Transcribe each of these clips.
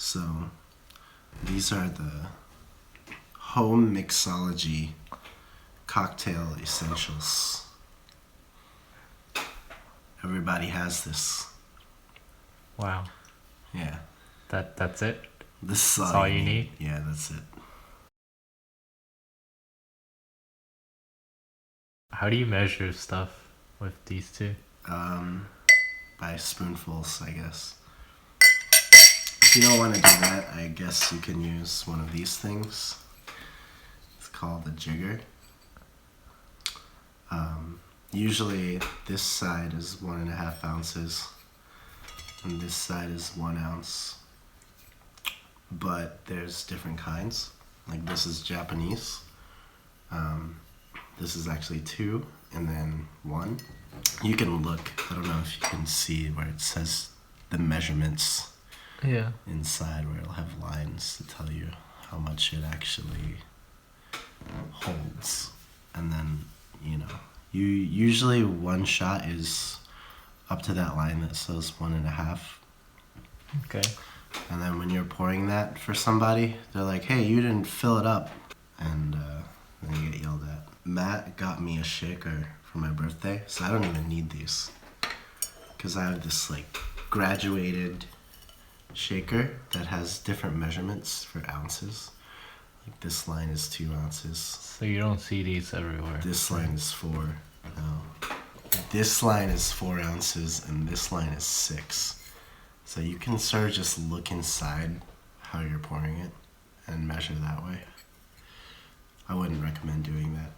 So these are the home mixology cocktail essentials. Everybody has this. Wow. Yeah. That's it? This is That's all you need? Yeah, that's it. How do you measure stuff with these two? By spoonfuls, I guess. If you don't want to do that, I guess you can use one of these things. It's called a jigger. Usually this side is 1.5 ounces and this side is 1 ounce. But there's different kinds. Like this is Japanese. This is actually 2 and then 1. You can look, I don't know if you can see where it says the measurements inside, where it'll have lines to tell you how much it actually holds. And then, you usually one shot is up to that line that says 1.5. Okay. And then when you're pouring that for somebody, they're like, hey, you didn't fill it up. And then you get yelled at. Matt got me a shaker for my birthday, so I don't even need these. Because I have this like graduated shaker that has different measurements for ounces. Like this line is 2 ounces. So you don't see these everywhere. This line is 4. No. This line is 4 ounces and this line is 6. So you can sort of just look inside how you're pouring it and measure that way. I wouldn't recommend doing that.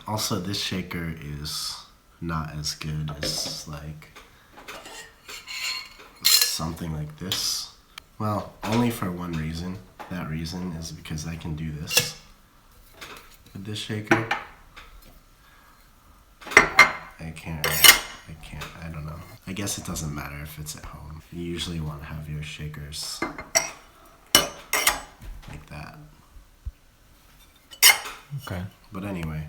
Also, this shaker is not as good as like something like this. Well, only for one reason. That reason is because I can do this with this shaker. I don't know. I guess it doesn't matter if it's at home. You usually want to have your shakers like that. Okay. But anyway,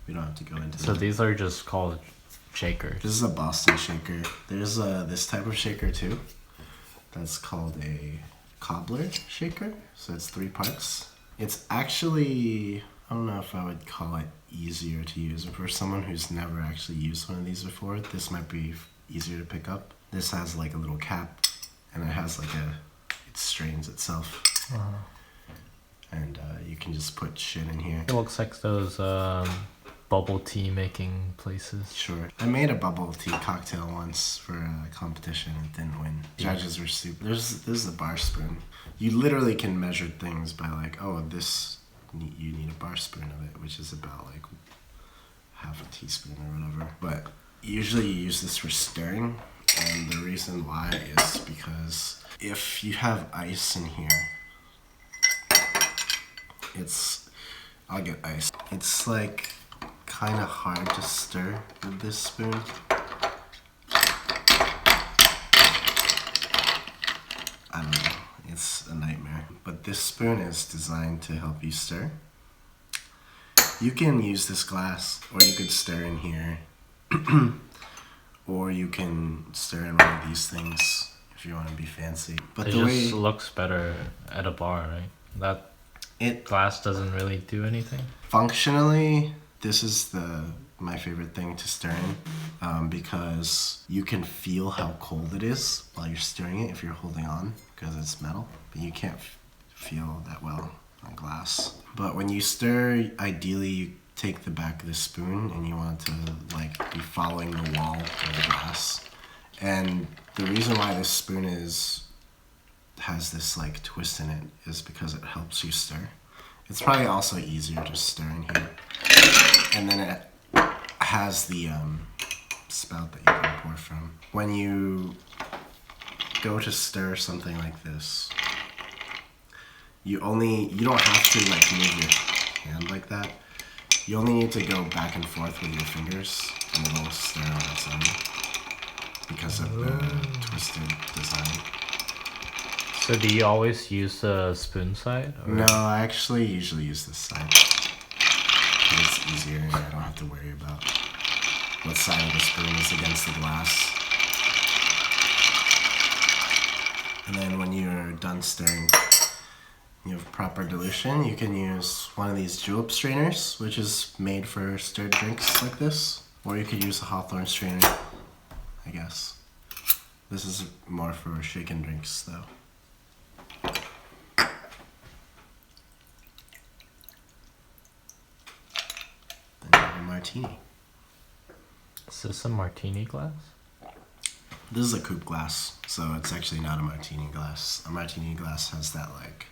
we don't have to go into So that. these are just called shakers. This is a Boston shaker. There's this type of shaker too. That's called a cobbler shaker. So it's 3 parts. It's actually, I don't know if I would call it easier to use. For someone who's never actually used one of these before, this might be easier to pick up. This has like a little cap and it has like it strains itself. And you can just put shit in here. It looks like those bubble tea making places. Sure. I made a bubble tea cocktail once for a competition. It didn't win. Judges were stupid. This is a bar spoon. You literally can measure things by like, oh, you need a bar spoon of it, which is about like half a teaspoon or whatever. But usually you use this for stirring. And the reason why is because if you have ice in here, I'll get ice. It's like kind of hard to stir with this spoon. I don't know, it's a nightmare. But this spoon is designed to help you stir. You can use this glass, or you could stir in here. Or you can stir in one of these things if you want to be fancy. But it just looks better at a bar, right? Glass doesn't really do anything. Functionally, this is my favorite thing to stir in because you can feel how cold it is while you're stirring it if you're holding on because it's metal, but you can't feel that well on glass. But when you stir, ideally you take the back of the spoon and you want it to like be following the wall of the glass. And the reason why this spoon has this like twist in it is because it helps you stir. It's probably also easier to stir in here. And then it has the spout that you can pour from. When you go to stir something like this, you don't have to like move your hand like that. You only need to go back and forth with your fingers and it will stir on its own because of the twisted design. So do you always use the spoon side? Or? No, I actually usually use this side. It's easier and I don't have to worry about what side of the spoon is against the glass. done stirring, you have proper dilution, you can use one of these julep strainers, which is made for stirred drinks like this. Or you could use a hawthorn strainer, I guess. This is more for shaken drinks, though. Then you have a martini. Is this a martini glass? This is a coupe glass, so it's actually not a martini glass. A martini glass has that, like,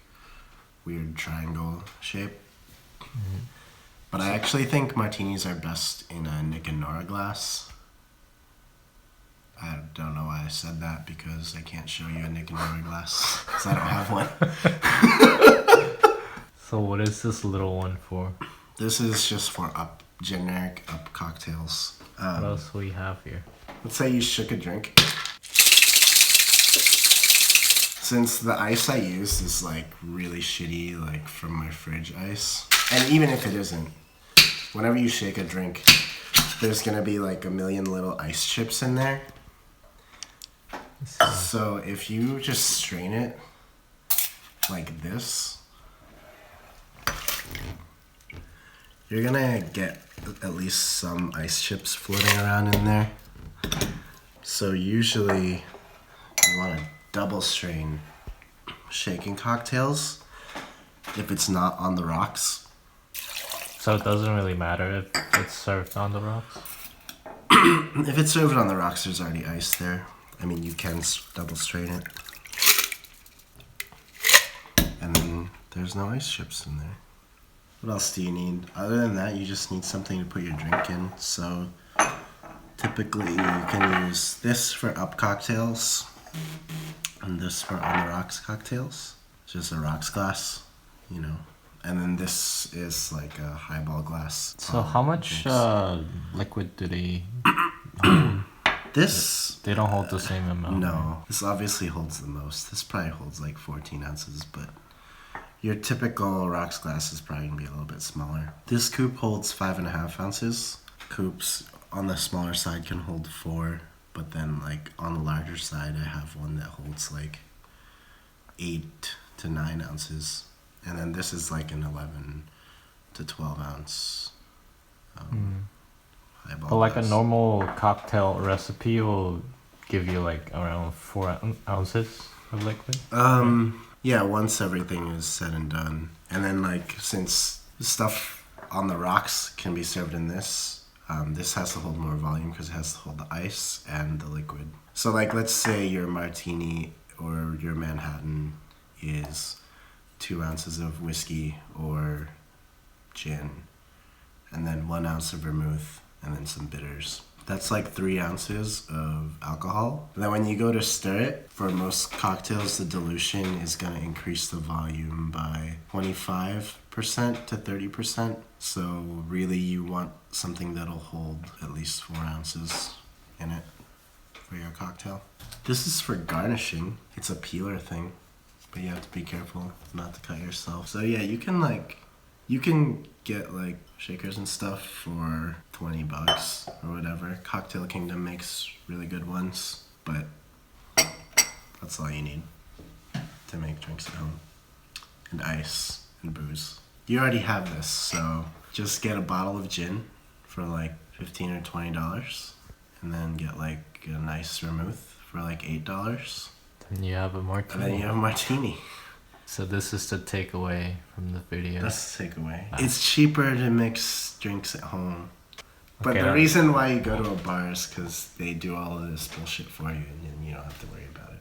weird triangle shape. Mm-hmm. But I actually think martinis are best in a Nick and Nora glass. I don't know why I said that, because I can't show you a Nick and Nora glass, because I don't have one. So what is this little one for? This is just for generic up cocktails. What else do we have here? Let's say you shook a drink. Since the ice I use is like really shitty, like from my fridge ice, and even if it isn't, whenever you shake a drink, there's gonna be like a million little ice chips in there. So if you just strain it like this, you're gonna get at least some ice chips floating around in there. So usually you want to double strain shaking cocktails if it's not on the rocks. So it doesn't really matter if it's served on the rocks? If it's served on the rocks, there's already ice there. I mean, you can double strain it. And then there's no ice chips in there. What else do you need? Other than that, you just need something to put your drink in. So typically you can use this for up cocktails and this for on the rocks cocktails. It's just a rocks glass, you know. And then this is like a highball glass. So how much liquid do they hold? This... They don't hold the same amount. No. This obviously holds the most. This probably holds like 14 ounces, but your typical rocks glass is probably going to be a little bit smaller. This coupe holds 5.5 ounces. Coupes on the smaller side can hold 4, but then like on the larger side I have one that holds like 8 to 9 ounces. And then this is like an 11 to 12 ounce highball. But like glass. a normal cocktail recipe will give you like around 4 ounces of liquid? Yeah, once everything is said and done. And then like, since stuff on the rocks can be served in this, this has to hold more volume because it has to hold the ice and the liquid. So like, let's say your martini or your Manhattan is 2 ounces of whiskey or gin, and then 1 ounce of vermouth, and then some bitters. That's like 3 ounces of alcohol. And then when you go to stir it, for most cocktails, the dilution is gonna increase the volume by 25% to 30%. So really you want something that'll hold at least 4 ounces in it for your cocktail. This is for garnishing. It's a peeler thing, but you have to be careful not to cut yourself. So yeah, you can get like shakers and stuff for $20 or whatever. Cocktail Kingdom makes really good ones, but that's all you need to make drinks at home. And ice and booze. You already have this, so just get a bottle of gin for like $15 or $20, and then get like a nice vermouth for like $8. Then you have a martini. And then you have a martini. So this is the takeaway from the video. That's the takeaway. It's cheaper to mix drinks at home. But Okay, the reason why you go to a bar is because they do all of this bullshit for you, and you don't have to worry about it.